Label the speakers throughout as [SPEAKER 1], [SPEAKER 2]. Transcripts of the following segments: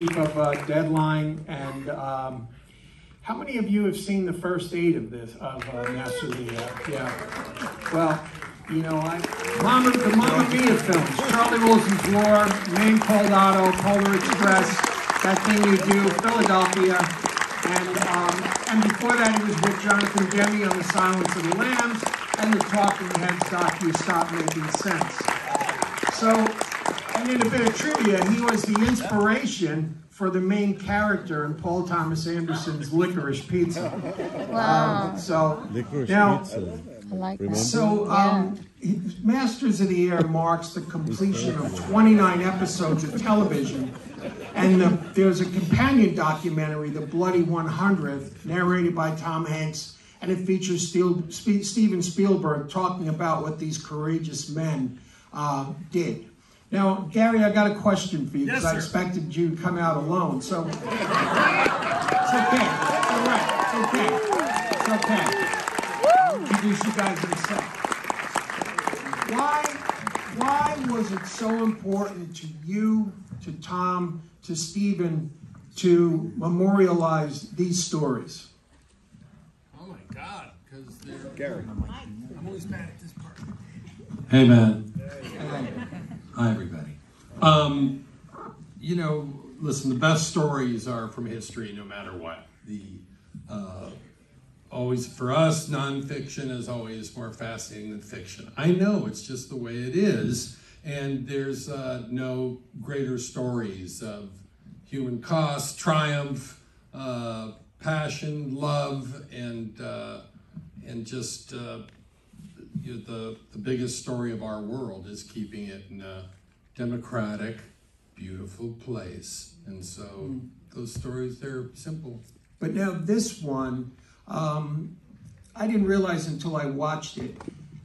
[SPEAKER 1] of Deadline, and how many of you have seen the first 8 of this Masters of the Yeah. Well, you know, the Mamma Mia films, Charlie Wilson's War, Man Called Otto, Polar Express, That Thing You Do, Philadelphia, and before that he was with Jonathan Demme on The Silence of the Lambs and the Talking Heads docu Stop Making Sense. So, and in a bit of trivia, he was the inspiration for the main character in Paul Thomas Anderson's Licorice Pizza.
[SPEAKER 2] Wow.
[SPEAKER 1] Licorice Pizza.
[SPEAKER 2] I like that.
[SPEAKER 1] So, Masters of the Air marks the completion of 29 episodes of television, and there's a companion documentary, The Bloody 100th, narrated by Tom Hanks, and it features Steven Spielberg talking about what these courageous men did. Now, Gary, I got a question for you, because I expected you to come out alone. So, it's okay. It's all right. It's okay. It's okay. I'll introduce you guys in a sec. Why was it so important to you, to Tom, to Steven, to memorialize these stories?
[SPEAKER 3] Oh my God, because they're...
[SPEAKER 4] Gary.
[SPEAKER 3] I'm always mad at this part.
[SPEAKER 5] Hey, man. Hi, everybody. You know, listen, the best stories are from history, no matter what. Always, for us, nonfiction is always more fascinating than fiction. I know, it's just the way it is, and there's no greater stories of human cost, triumph, passion, love, and just the biggest story of our world is keeping it in a democratic, beautiful place. And so those stories, they're simple.
[SPEAKER 1] But now this one, I didn't realize until I watched it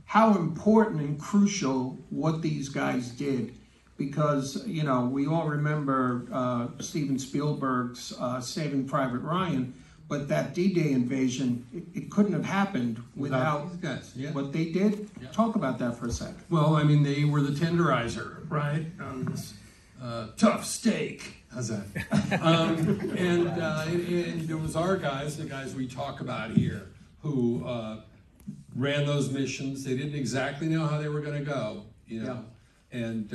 [SPEAKER 1] how important and crucial what these guys did. Because, you know, we all remember Steven Spielberg's Saving Private Ryan, but that D-Day invasion, it couldn't have happened without
[SPEAKER 5] these guys, yeah.
[SPEAKER 1] What they did. Yeah. Talk about that for a second.
[SPEAKER 5] Well, I mean, they were the tenderizer, right? This tough steak. How's that? And it was our guys, the guys we talk about here, who ran those missions. They didn't exactly know how they were going to go, you know. Yeah. And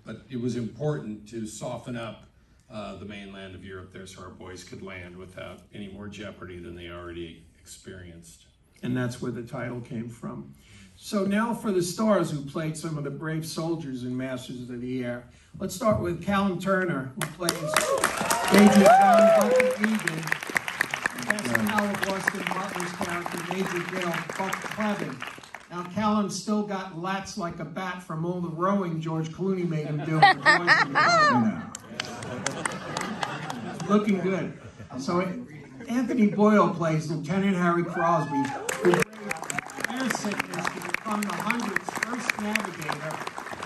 [SPEAKER 5] but it was important to soften up the mainland of Europe there so our boys could land without any more jeopardy than they already experienced.
[SPEAKER 1] And that's where the title came from. So now for the stars who played some of the brave soldiers in Masters of the Air. Let's start with Callum Turner, who plays Major John Bucket Egan. That's Howard Boston Butler's character, Major Dale Buck Clevin. Now, Callum's still got lats like a bat from all the rowing George Clooney made him do. Looking good. So Anthony Boyle plays Lieutenant Harry Crosby, who braved air sickness to become the 100th's first navigator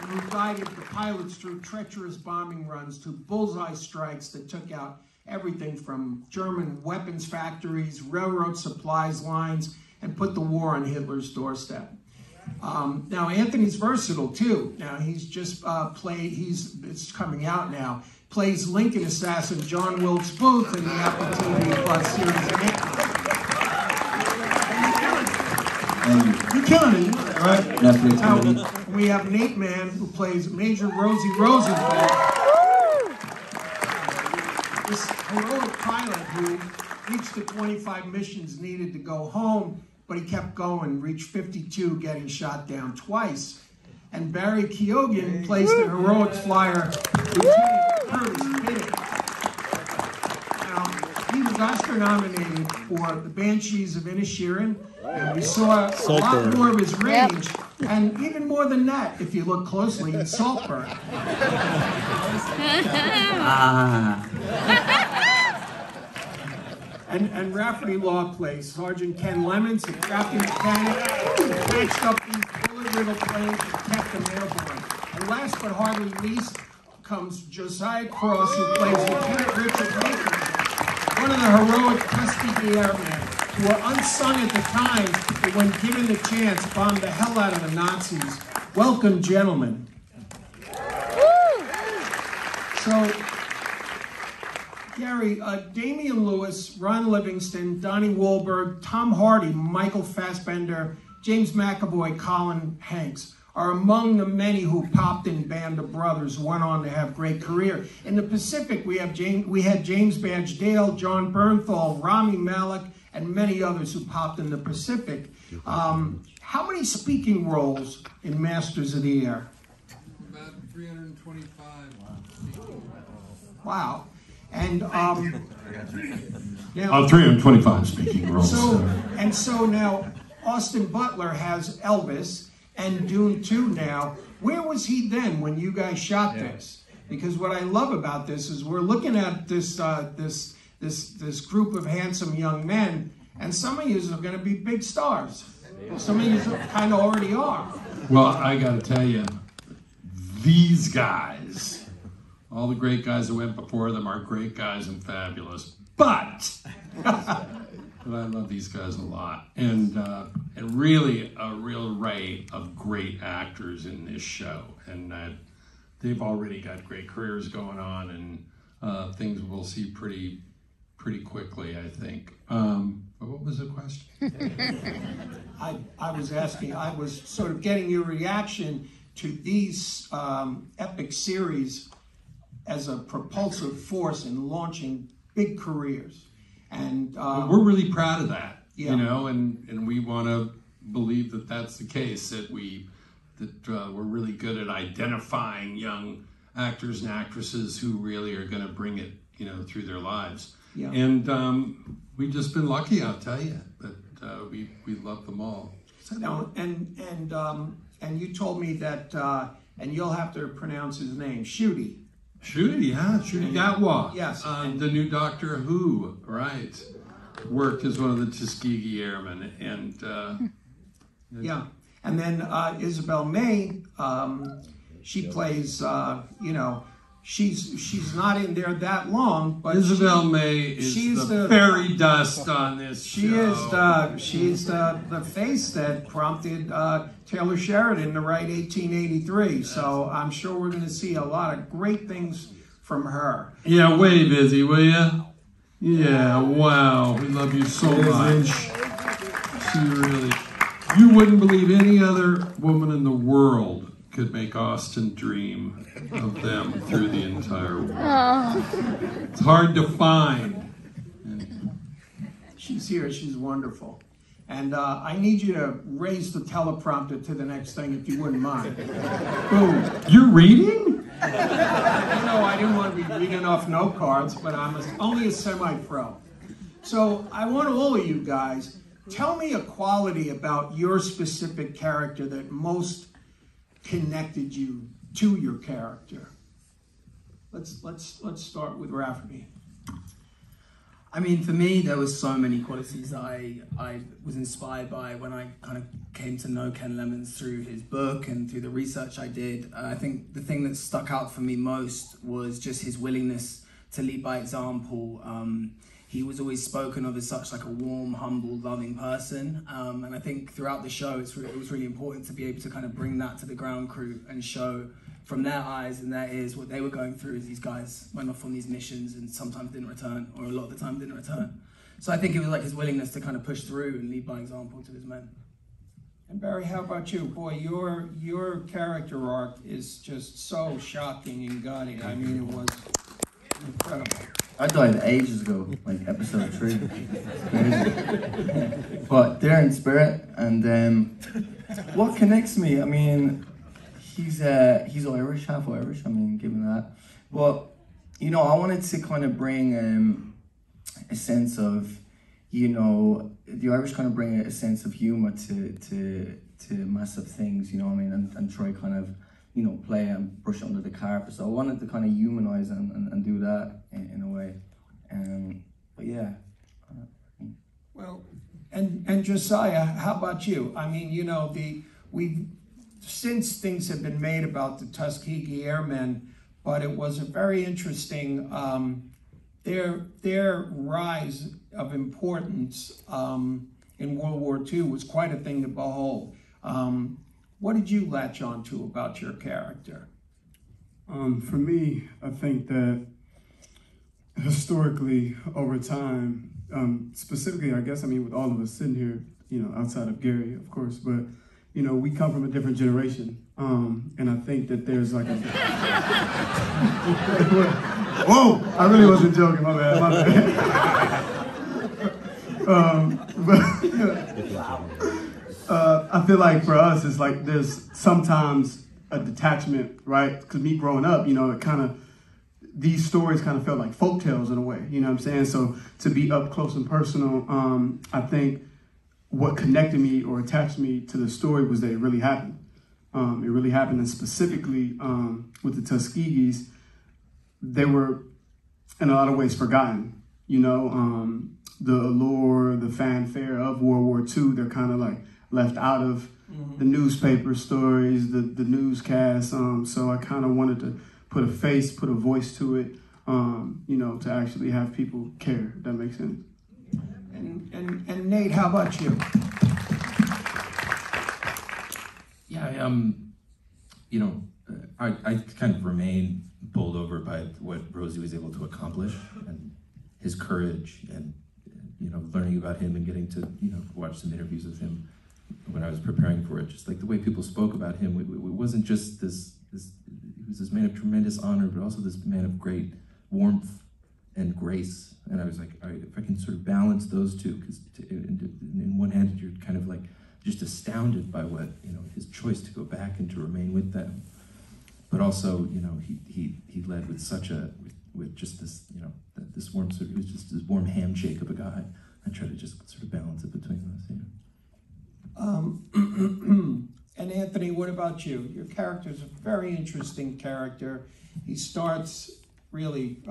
[SPEAKER 1] and who guided the pilots through treacherous bombing runs to bullseye strikes that took out everything from German weapons factories, railroad supplies lines, and put the war on Hitler's doorstep. Now, Anthony's versatile, too. Now, he's just it's coming out now, plays Lincoln assassin John Wilkes Booth in the Apple TV Plus series. You're killing it, right?
[SPEAKER 4] Definitely.
[SPEAKER 1] Now, we have Nate Mann, who plays Major Rosie Rosenfeld. This heroic pilot who reached the 25 missions needed to go home, but he kept going, reached 52, getting shot down twice. And Barry Keoghan plays the heroic flyer, Lieutenant Curtis Biddick. Now, he was Oscar nominated for The Banshees of Inisherin, and we saw a lot more of his range, and even more than that, if you look closely, in Saltburn. And Rafferty Law plays Sergeant Ken Lemons, a crafty mechanic who patched up these bullet-riddled planes and kept them airborne. And last but hardly least comes Josiah Cross, who plays Lieutenant Richard Maker, one of the heroic Tuskegee Airmen, who were unsung at the time, but when given the chance, bombed the hell out of the Nazis. Welcome, gentlemen. So, Gary, Damian Lewis, Ron Livingston, Donnie Wahlberg, Tom Hardy, Michael Fassbender, James McAvoy, Colin Hanks are among the many who popped in Band of Brothers, went on to have great career. In the Pacific, we had James Badge Dale, John Bernthal, Rami Malek, and many others who popped in the Pacific. How many speaking roles in Masters of the Air?
[SPEAKER 3] About 325.
[SPEAKER 1] Wow. And now,
[SPEAKER 5] 325 speaking roles.
[SPEAKER 1] So now Austin Butler has Elvis and Dune 2 now. Where was he then when you guys shot this? Because what I love about this is we're looking at this this group of handsome young men, and some of you are going to be big stars. Some of you kind of already are.
[SPEAKER 5] Well, I got to tell you, these guys, all the great guys that went before them are great guys and fabulous. But I love these guys a lot, and really a real array of great actors in this show, and they've already got great careers going on, and things we'll see pretty quickly, I think. But what was the question?
[SPEAKER 1] I was asking, I was sort of getting your reaction to these epic series as a propulsive force in launching big careers. And
[SPEAKER 5] we're really proud of that,
[SPEAKER 1] yeah.
[SPEAKER 5] you know, and we want to believe that that's the case, that we're really good at identifying young actors and actresses who really are going to bring it, you know, through their lives.
[SPEAKER 1] Yeah.
[SPEAKER 5] And we've just been lucky, I'll tell you, but we love them all.
[SPEAKER 1] No, and you told me that, and you'll have to pronounce his name, Ncuti.
[SPEAKER 5] Ncuti, yeah, Ncuti Gatwa.
[SPEAKER 1] Yes.
[SPEAKER 5] The new Doctor Who, right, worked as one of the Tuskegee Airmen, and
[SPEAKER 1] yeah. And then Isabel May, she plays, you know, she's not in there that long, but
[SPEAKER 5] Isabel May is the fairy dust on this show.
[SPEAKER 1] She's the face that prompted Taylor Sheridan to write 1883. So I'm sure we're going to see a lot of great things from her.
[SPEAKER 5] Yeah, wave, Izzy, will you? Yeah, wow, we love you so much. She really, you wouldn't believe any other woman in the world could make Austin dream of them through the entire world.
[SPEAKER 2] Oh.
[SPEAKER 5] It's hard to find.
[SPEAKER 1] She's here. She's wonderful. And I need you to raise the teleprompter to the next thing, if you wouldn't mind. Boom.
[SPEAKER 5] You're reading?
[SPEAKER 1] I didn't want to be reading off note cards, but I'm only a semi-pro. So I want all of you guys, tell me a quality about your specific character that most connected you to your character. Let's start with Rafferty.
[SPEAKER 4] I mean, for me, there was so many qualities that I was inspired by when I kind of came to know Ken Lemons through his book and through the research I did. I think the thing that stuck out for me most was just his willingness to lead by example. He was always spoken of as such like a warm, humble, loving person. And I think throughout the show, it was really important to be able to kind of bring that to the ground crew and show from their eyes and their ears what they were going through as these guys went off on these missions and sometimes didn't return, or a lot of the time didn't return. So I think it was like his willingness to kind of push through and lead by example to his men.
[SPEAKER 1] And Barry, how about you? Boy, your character arc is just so shocking and gutting. I mean, it was incredible.
[SPEAKER 6] I died ages ago, like episode 3. It's crazy. But they're in spirit, and what connects me? I mean, he's Irish, half Irish. I mean, given that. But you know, I wanted to kind of bring a sense of, you know, the Irish kind of bring a sense of humor to massive things. You know what I mean, and try kind of, you know, play and brush it under the carpet. So I wanted to kind of humanize and do that in a way. But yeah.
[SPEAKER 1] Well, and Josiah, how about you? I mean, you know, since things have been made about the Tuskegee Airmen, but it was a very interesting, their rise of importance in World War II was quite a thing to behold. What did you latch on to about your character?
[SPEAKER 7] For me, I think that historically over time, specifically, I guess, I mean, with all of us sitting here, you know, outside of Gary, of course, but, you know, we come from a different generation. And I think that there's like a... Whoa! I really wasn't joking, my bad, my bad. I feel like for us, it's like there's sometimes a detachment, right? Because me growing up, you know, it kind of, these stories kind of felt like folktales in a way, you know what I'm saying? So to be up close and personal, I think what connected me or attached me to the story was that it really happened. It really happened, and specifically with the Tuskegees, they were in a lot of ways forgotten. You know, the allure, the fanfare of World War II, they're kind of like left out of the newspaper stories, the newscasts. So I kind of wanted to put a face, put a voice to it, you know, to actually have people care, if that makes sense.
[SPEAKER 1] And Nate, how about you?
[SPEAKER 8] Yeah, you know, I kind of remain bowled over by what Rosie was able to accomplish and his courage and, you know, learning about him and getting to, you know, watch some interviews with him when I was preparing for it. Just like the way people spoke about him, it wasn't just this, he was this man of tremendous honor, but also this man of great warmth and grace. And I was like, all right, if I can sort of balance those two, because in one hand, you're kind of like just astounded by what, you know, his choice to go back and to remain with them. But also, you know, he led with such a, with just this, you know, this warm sort of, it was just this warm handshake of a guy. I try to just sort of balance it between us, you know.
[SPEAKER 1] And Anthony, what about you? Your character is a very interesting character. He starts really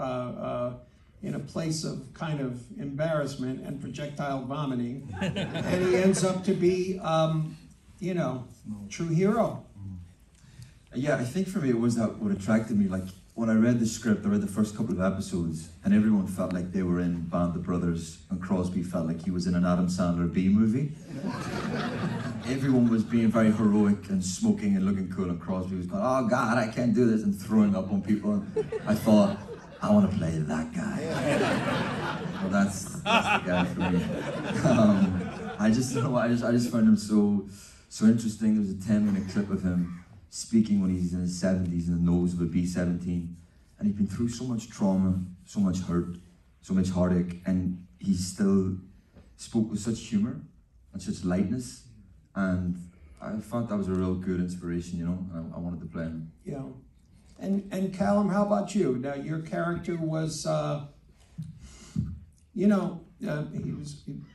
[SPEAKER 1] in a place of kind of embarrassment and projectile vomiting, and he ends up to be, you know, true hero.
[SPEAKER 9] Yeah, I think for me it was that what attracted me. Like when I read the script, I read the first couple of episodes, and everyone felt like they were in Band of Brothers, and Crosby felt like he was in an Adam Sandler B movie. Everyone was being very heroic and smoking and looking cool, and Crosby was going, "Oh God, I can't do this," and throwing up on people. And I thought, I want to play that guy. Well, that's the guy for me. I just found him so interesting. There was a 10-minute clip of him speaking when he's in his 70s in the nose of a B-17, and he'd been through so much trauma, so much hurt, so much heartache, and he still spoke with such humor and such lightness, and I thought that was a real good inspiration, you know, and I wanted to play him.
[SPEAKER 1] Yeah. And Callum, how about you? Now, your character was, you know,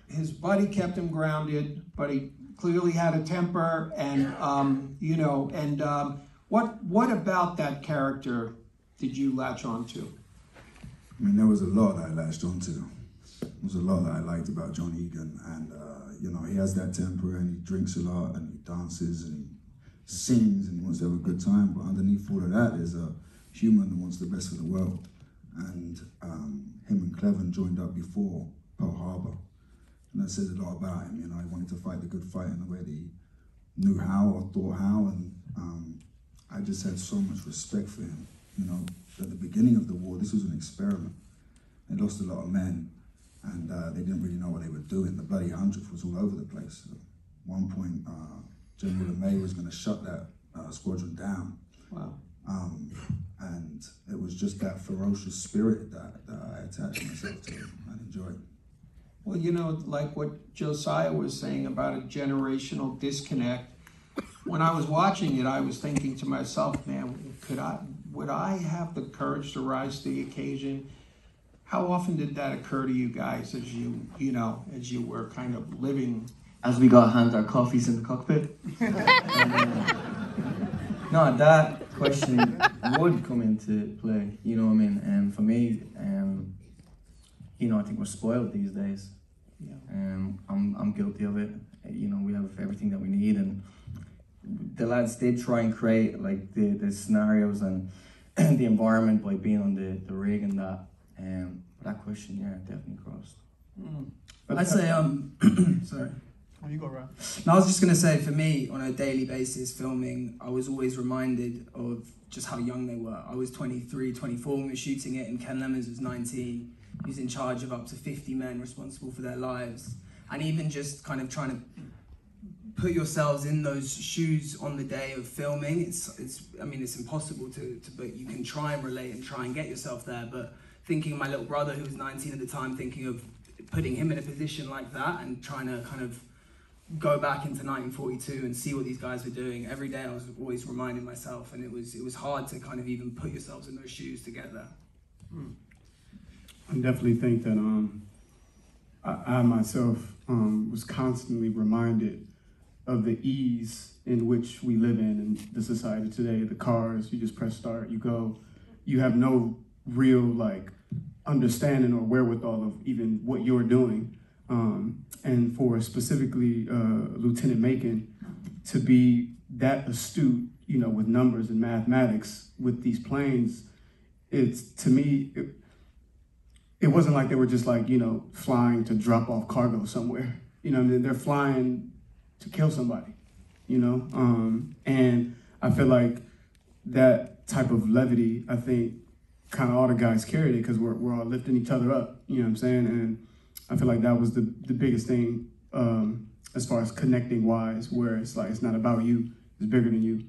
[SPEAKER 1] his buddy kept him grounded, but he clearly had a temper, and you know, and what about that character did you latch on to?
[SPEAKER 10] I mean, there was a lot that I latched onto. There was a lot that I liked about John Egan, and you know, he has that temper, and he drinks a lot, and he dances, and he sings, and he wants to have a good time. But underneath all of that is a human that wants the best for the world. And him and Keoghan joined up before Pearl Harbor. And that says a lot about him, you know, he wanted to fight the good fight in the way that he knew how or thought how, and I just had so much respect for him. You know, at the beginning of the war, this was an experiment. They lost a lot of men, and they didn't really know what they were doing. The bloody 100th was all over the place. At one point, General LeMay was going to shut that squadron down.
[SPEAKER 1] Wow.
[SPEAKER 10] And it was just that ferocious spirit that I attached myself to and enjoyed.
[SPEAKER 1] Well, you know, like what Josiah was saying about a generational disconnect, when I was watching it, I was thinking to myself, man, would I have the courage to rise to the occasion? How often did that occur to you guys as you know, as you were kind of living?
[SPEAKER 6] As we got handed our coffees in the cockpit. No, that question would come into play, you know what I mean? And for me, you know, I think we're spoiled these days.
[SPEAKER 1] Yeah.
[SPEAKER 6] I'm guilty of it. You know, we have everything that we need, and the lads did try and create like the scenarios and the environment by being on the rig and that. But that question, yeah, definitely crossed.
[SPEAKER 4] I'd say, sorry.
[SPEAKER 7] You go, Rob.
[SPEAKER 4] No, I was just going to say, for me, on a daily basis, filming, I was always reminded of just how young they were. I was 23, 24 when we were shooting it, and Ken Lemons was 19. He was in charge of up to 50 men responsible for their lives. And even just kind of trying to put yourselves in those shoes on the day of filming, I mean, it's impossible but you can try and relate and try and get yourself there. But thinking of my little brother who was 19 at the time, thinking of putting him in a position like that and trying to kind of go back into 1942 and see what these guys were doing. Every day I was always reminding myself, and it was hard to kind of even put yourselves in those shoes to get there.
[SPEAKER 7] I definitely think that I myself was constantly reminded of the ease in which we live in the society today. The cars, you just press start, you go. You have no real like understanding or wherewithal of even what you're doing. And for specifically Lieutenant Macon to be that astute, you know, with numbers and mathematics with these planes, to me, it wasn't like they were just like, you know, flying to drop off cargo somewhere. You know, I mean, they're flying to kill somebody, you know? And I feel like that type of levity, I think, kind of all the guys carried it because we're all lifting each other up, you know what I'm saying? And I feel like that was the biggest thing as far as connecting wise, where it's like, it's not about you, it's bigger than you.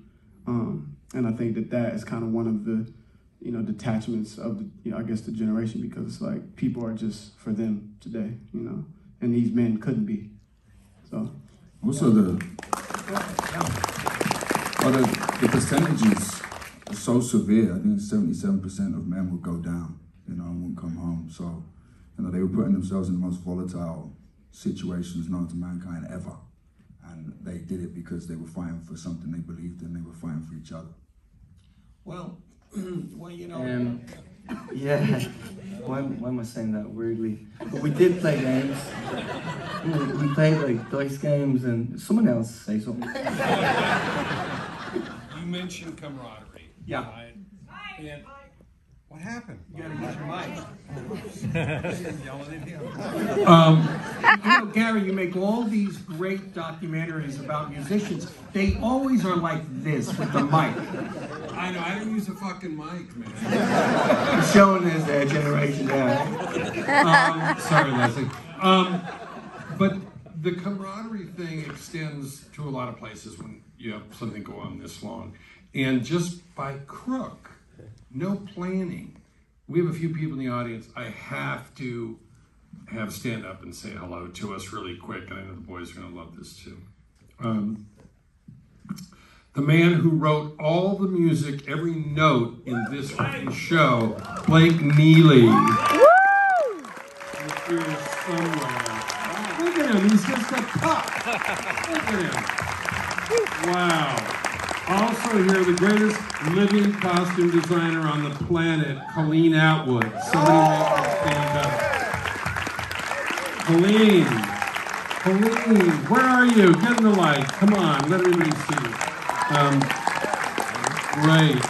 [SPEAKER 7] And I think that is kind of one of the, you know, detachments of the, you know, I guess the generation, because it's like people are just for them today, you know, and these men couldn't be. So.
[SPEAKER 10] Also the percentages are so severe. I think 77% of men would go down, you know, and wouldn't come home. So, you know, they were putting themselves in the most volatile situations known to mankind ever. And they did it because they were fighting for something they believed in. They were fighting for each other.
[SPEAKER 1] Well, you know.
[SPEAKER 6] Yeah, why am I saying that weirdly? But we did play games. We played like dice games, and someone else say something.
[SPEAKER 5] You mentioned camaraderie.
[SPEAKER 1] Yeah.
[SPEAKER 5] Right? And what happened?
[SPEAKER 1] You gotta use your mic.
[SPEAKER 5] Yelling at him.
[SPEAKER 1] You know, Gary, you make all these great documentaries about musicians. They always are like this with the mic.
[SPEAKER 5] I know, I don't use a fucking mic, man.
[SPEAKER 6] He's showing his generation now.
[SPEAKER 5] Sorry, Leslie. But the camaraderie thing extends to a lot of places when you have something go on this long. And just by crook, no planning. We have a few people in the audience. I have to have stand up and say hello to us really quick, and I know the boys are going to love this too. The man who wrote all the music, every note in this fucking show, Blake Neely. He's here somewhere. Look at him, he's just a pup. Look at him. Wow. Also here, the greatest living costume designer on the planet, Colleen Atwood. Somebody make her stand up. Colleen, where are you? Get in the light. Come on, let everybody see you. Right.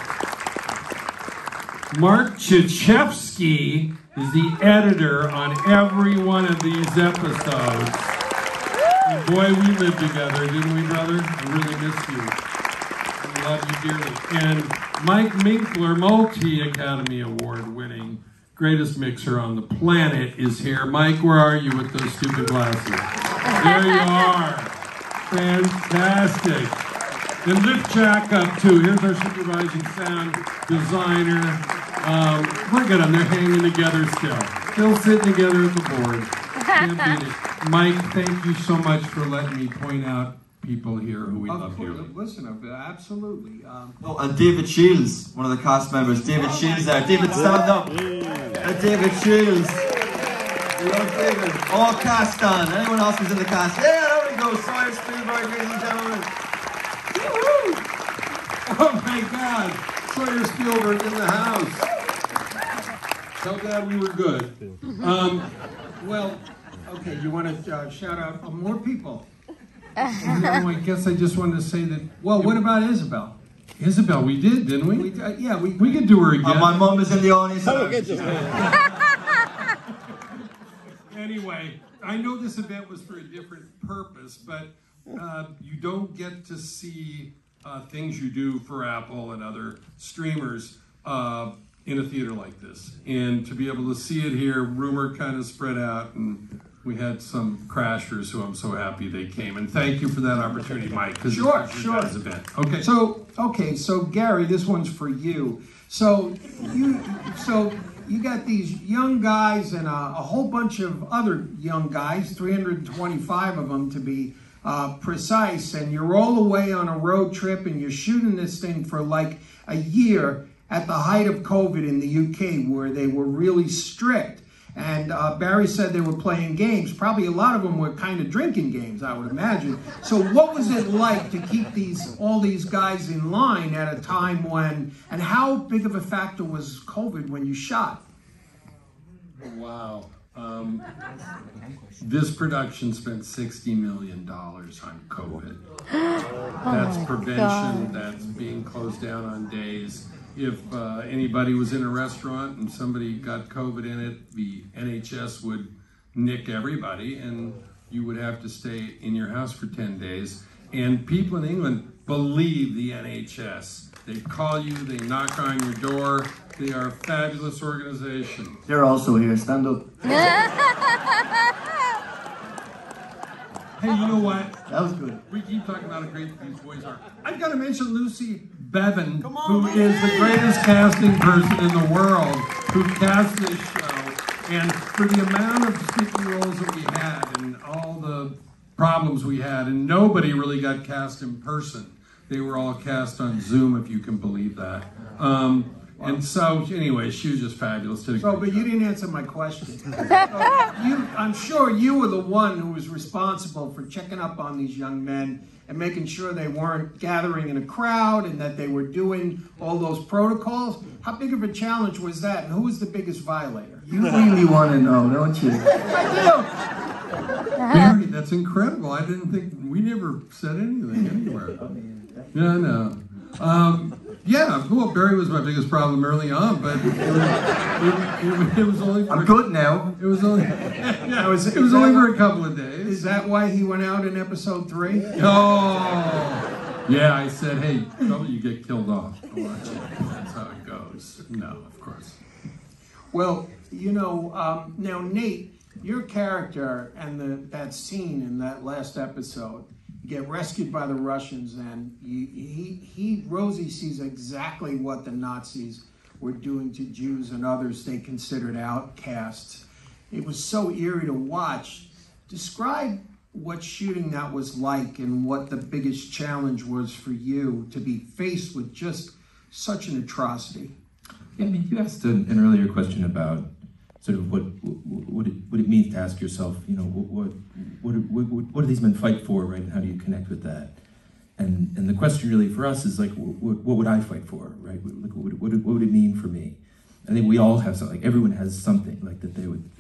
[SPEAKER 5] Mark Chichevsky is the editor on every one of these episodes. And boy, we lived together, didn't we, brother? I really miss you. I love you dearly. And Mike Minkler, multi-Academy Award winning, greatest mixer on the planet, is here. Mike, where are you with those stupid glasses? There you are. Fantastic. And lift Jack up too. Here's our supervising sound designer. Look at them, they're hanging together still sitting together at the board. Can't beat it. Mike, thank you so much for letting me point out people here who we love dearly.
[SPEAKER 1] Listen, absolutely.
[SPEAKER 9] Oh, and David Shields, one of the cast members. David Shields there. David, stand up. David Shields. We love David. All cast stand. Anyone else who's in the cast? Yeah, there we go. Sawyer Spielberg, ladies and gentlemen.
[SPEAKER 5] Oh my God, Sawyer Spielberg in the house. So glad we were good.
[SPEAKER 1] Well, okay, you want to shout out more people?
[SPEAKER 5] I guess I just wanted to say that, well, what about Isabel? Isabel, we did, didn't we?
[SPEAKER 1] Yeah, we
[SPEAKER 5] could do her again.
[SPEAKER 9] My mom is in the audience.
[SPEAKER 5] Anyway, anyway, I know this event was for a different purpose, but you don't get to see things you do for Apple and other streamers in a theater like this. And to be able to see it here, rumor kind of spread out, and we had some crashers who I'm so happy they came. And thank you for that opportunity, Mike, because
[SPEAKER 1] Sure,
[SPEAKER 5] it's
[SPEAKER 1] sure.
[SPEAKER 5] your guys' event. Okay.
[SPEAKER 1] So Gary, this one's for you. So you got these young guys and a whole bunch of other young guys, 325 of them to be precise, and you're all away on a road trip and you're shooting this thing for like a year at the height of COVID in the UK, where they were really strict. And Barry said they were playing games. Probably a lot of them were kind of drinking games, I would imagine. So what was it like to keep all these guys in line at a time when, and how big of a factor was COVID when you shot?
[SPEAKER 5] Wow. This production spent $60 million on COVID. That's prevention, that's being closed down on days. If anybody was in a restaurant and somebody got COVID in it, the NHS would nick everybody and you would have to stay in your house for 10 days. And people in England believe the NHS. They call you, they knock on your door. They are a fabulous organization.
[SPEAKER 6] They're also here. Stand up.
[SPEAKER 5] Hey, you know what?
[SPEAKER 6] That was good.
[SPEAKER 5] We keep talking about how great these boys are. I've got to mention Lucy Bevan, who is the greatest casting person in the world, who cast this show. And for the amount of sticky roles that we had and all the problems we had, and nobody really got cast in person. They were all cast on Zoom, if you can believe that. And so, anyway, she was just fabulous.
[SPEAKER 1] But you didn't answer my question. I'm sure you were the one who was responsible for checking up on these young men and making sure they weren't gathering in a crowd and that they were doing all those protocols. How big of a challenge was that? And who was the biggest violator?
[SPEAKER 6] You really want to know, don't you?
[SPEAKER 5] Barry, that's incredible. I didn't think, we never said anything anywhere. No. Yeah, well, Barry was my biggest problem early on, but it was only for...
[SPEAKER 6] I'm good now.
[SPEAKER 5] It was only... Yeah, it was only for a couple of days.
[SPEAKER 1] Is that why he went out in episode 3?
[SPEAKER 5] Oh! Yeah, I said, hey, don't you get killed off. Watch it. That's how it goes. No, of course.
[SPEAKER 1] Well, you know, now, Nate, your character and that scene in that last episode, get rescued by the Russians, and Rosie sees exactly what the Nazis were doing to Jews and others they considered outcasts. It was so eerie to watch. Describe what shooting that was like and what the biggest challenge was for you to be faced with just such an atrocity.
[SPEAKER 8] Yeah, I mean, you asked an earlier question about sort of what it means to ask yourself, you know, what do these men fight for, right? And how do you connect with that? And the question really for us is like, what would I fight for, right? Like, what would it mean for me? I think we all have something, like everyone has something like that they would.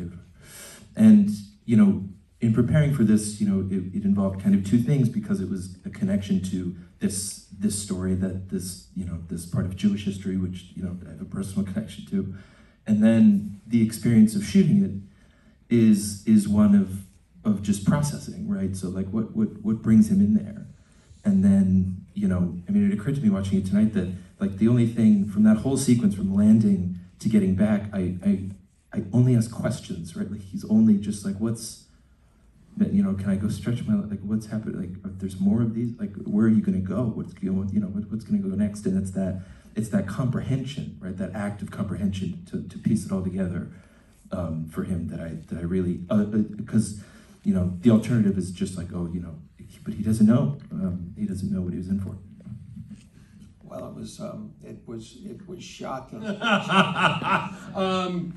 [SPEAKER 8] And, you know, in preparing for this, you know, it involved kind of two things, because it was a connection to this story, that this part of Jewish history, which, you know, I have a personal connection to. And then the experience of shooting it is one of just processing, right? So like what brings him in there? And then, you know, I mean, it occurred to me watching it tonight that like the only thing from that whole sequence, from landing to getting back, I only ask questions, right? Like he's only just like, what's, you know, can I go stretch my, like what's happened? Like if there's more of these, like where are you gonna go? What's going, you know, what's gonna go next? And it's that comprehension, right? That act of comprehension to piece it all together for him that I really, because, you know, the alternative is just like, oh, you know, but he doesn't know. He doesn't know what he was in for.
[SPEAKER 1] Well, it was shocking.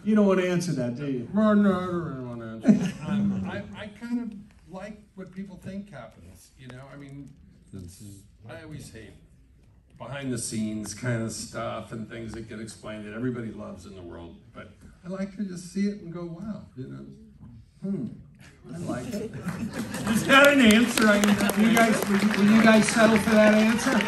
[SPEAKER 1] You don't want to answer that, do you?
[SPEAKER 5] No, I don't really want to answer. I kind of like what people think happens, you know? I mean, I always hate behind the scenes kind of stuff and things that get explained that everybody loves in the world, but I like to just see it and go, wow, you know?
[SPEAKER 1] I like it.
[SPEAKER 5] Is that an answer?
[SPEAKER 1] Will you guys settle for that answer?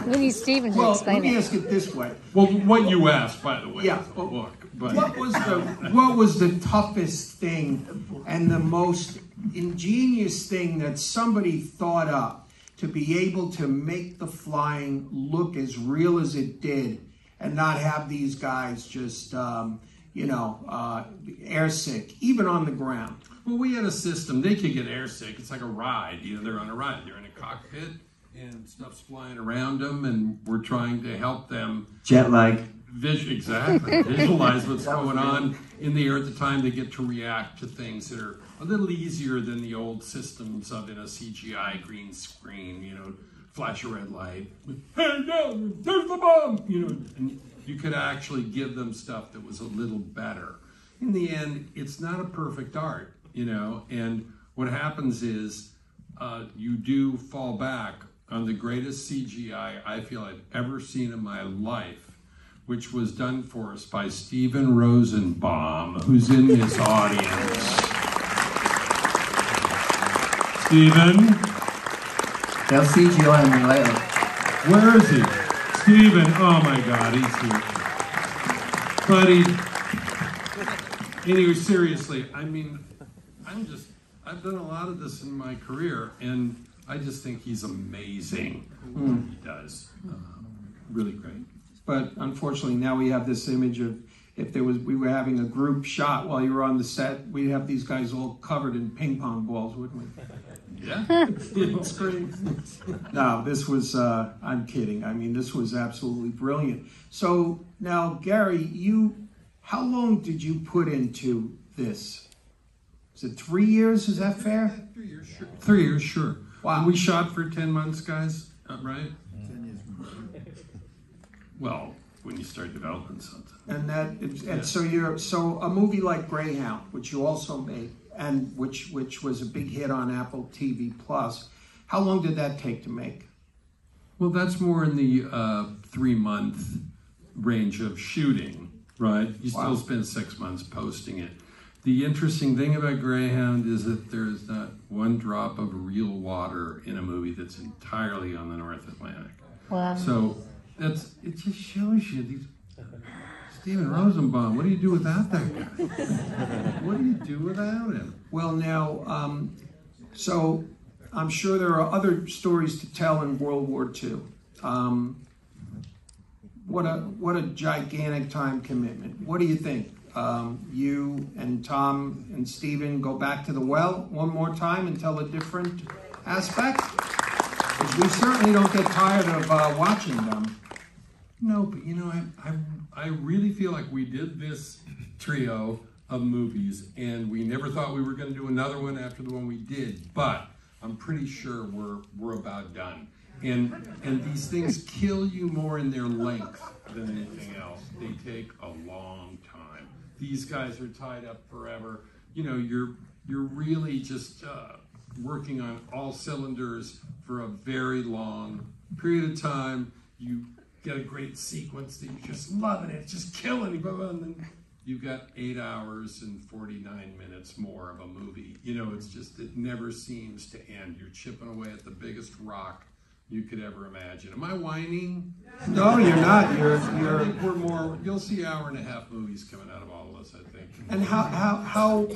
[SPEAKER 2] We need Stephen to
[SPEAKER 1] Well, let
[SPEAKER 2] explain
[SPEAKER 1] me
[SPEAKER 2] it.
[SPEAKER 1] ask it this way.
[SPEAKER 5] Well, what you asked, by the way,
[SPEAKER 1] Yeah.
[SPEAKER 5] is the book. But
[SPEAKER 1] What was the toughest thing and the most ingenious thing that somebody thought up to be able to make the flying look as real as it did and not have these guys just, airsick, even on the ground?
[SPEAKER 5] Well, we had a system. They could get airsick. It's like a ride. They're on a ride. They're in a cockpit, and stuff's flying around them, and we're trying to help them
[SPEAKER 9] Jet lag.
[SPEAKER 5] visualize what's going on in the air at the time. They get to react to things that are a little easier than the old systems of in a CGI green screen, flash a red light. Hey, no, there's the bomb! And you could actually give them stuff that was a little better. In the end, it's not a perfect art, and what happens is you do fall back on the greatest CGI I feel I've ever seen in my life, which was done for us by Steven Rosenbaum, who's in this audience. Steven?
[SPEAKER 6] They'll CGI me later.
[SPEAKER 5] Where is he? Steven, oh my God, he's here. Buddy, anyway, seriously, I've done a lot of this in my career, and I just think he's amazing. He does. Really great.
[SPEAKER 1] But unfortunately, now we have this image of we were having a group shot while you were on the set, we'd have these guys all covered in ping pong balls, wouldn't we?
[SPEAKER 5] Yeah.
[SPEAKER 1] It's great. No, this was, I'm kidding. This was absolutely brilliant. So now, Gary, how long did you put into this? Is it 3 years? Is that fair?
[SPEAKER 5] 3 years, sure. 3 years, sure.
[SPEAKER 1] Wow.
[SPEAKER 5] And we shot for 10 months, guys, right?
[SPEAKER 3] 10 years.
[SPEAKER 5] Well, when you start developing something.
[SPEAKER 1] So a movie like Greyhound, which you also made, and which was a big hit on Apple TV Plus, how long did that take to make?
[SPEAKER 5] Well, that's more in the 3-month range of shooting, right? You still spend 6 months posting it. The interesting thing about Greyhound is that there's not one drop of real water in a movie that's entirely on the North Atlantic.
[SPEAKER 2] Wow.
[SPEAKER 5] So it just shows you Steven Rosenbaum. What do you do without that guy? What do you do without him?
[SPEAKER 1] Well, now, so I'm sure there are other stories to tell in World War II. What a gigantic time commitment. What do you think? You and Tom and Stephen go back to the well one more time and tell a different aspect? Because we certainly don't get tired of watching them.
[SPEAKER 5] No, but I really feel like we did this trio of movies, and we never thought we were going to do another one after the one we did, but I'm pretty sure we're about done. And these things kill you more in their length than anything else. They take a long time. These guys are tied up forever. You're really just working on all cylinders for a very long period of time. You get a great sequence that you just love, and it's just killing you, and then you've got 8 hours and 49 minutes more of a movie. It never seems to end. You're chipping away at the biggest rock you could ever imagine. Am I whining?
[SPEAKER 1] No, you're not.
[SPEAKER 5] I think we're more. You'll see 1.5-hour movies coming out of all of us, I think.
[SPEAKER 1] And how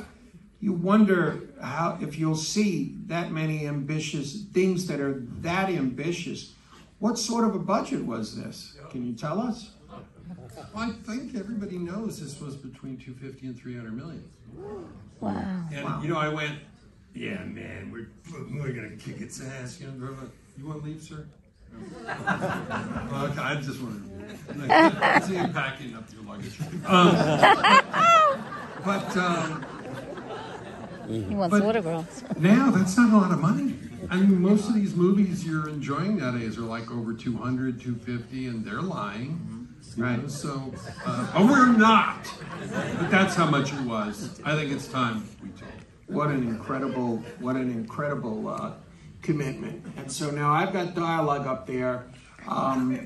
[SPEAKER 1] you wonder if you'll see that many ambitious things that are that ambitious. What sort of a budget was this? Can you tell us?
[SPEAKER 5] I think everybody knows this was between 250 and 300 million.
[SPEAKER 2] Wow.
[SPEAKER 5] And I went, yeah, man, we're gonna kick its ass. You want to leave, sir? No. Okay, I just want to see you packing up your luggage.
[SPEAKER 2] He wants autographs.
[SPEAKER 5] Now that's not a lot of money. Most of these movies you're enjoying nowadays are like over 200, 250, and they're lying. Right. So, but we're not. But that's how much it was. I think it's time we told.
[SPEAKER 1] What an incredible commitment. And so now I've got dialogue up there,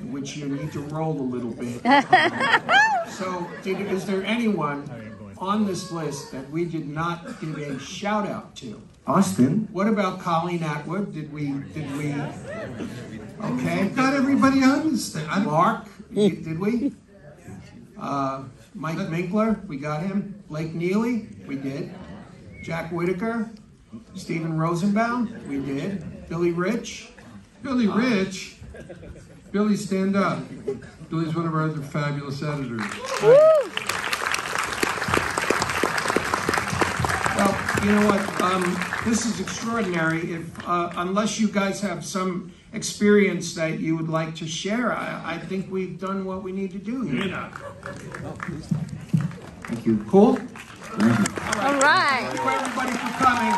[SPEAKER 1] which you need to roll a little bit. So is there anyone on this list that we did not give a shout out to?
[SPEAKER 6] Austin.
[SPEAKER 1] What about Colleen Atwood? Did we? Okay.
[SPEAKER 5] Got everybody on this thing.
[SPEAKER 1] Mark, did we? Mike Minkler, we got him. Blake Neely, we did. Jack Whitaker, Stephen Rosenbaum, we did. Billy Rich.
[SPEAKER 5] Billy Rich. Billy, stand up. Billy's one of our other fabulous editors.
[SPEAKER 1] Well, you know what? This is extraordinary. If unless you guys have some experience that you would like to share, I think we've done what we need to do here.
[SPEAKER 6] Thank you.
[SPEAKER 1] Cool?
[SPEAKER 2] All right.
[SPEAKER 1] Thank you everybody for coming.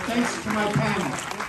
[SPEAKER 1] Thanks to my panel.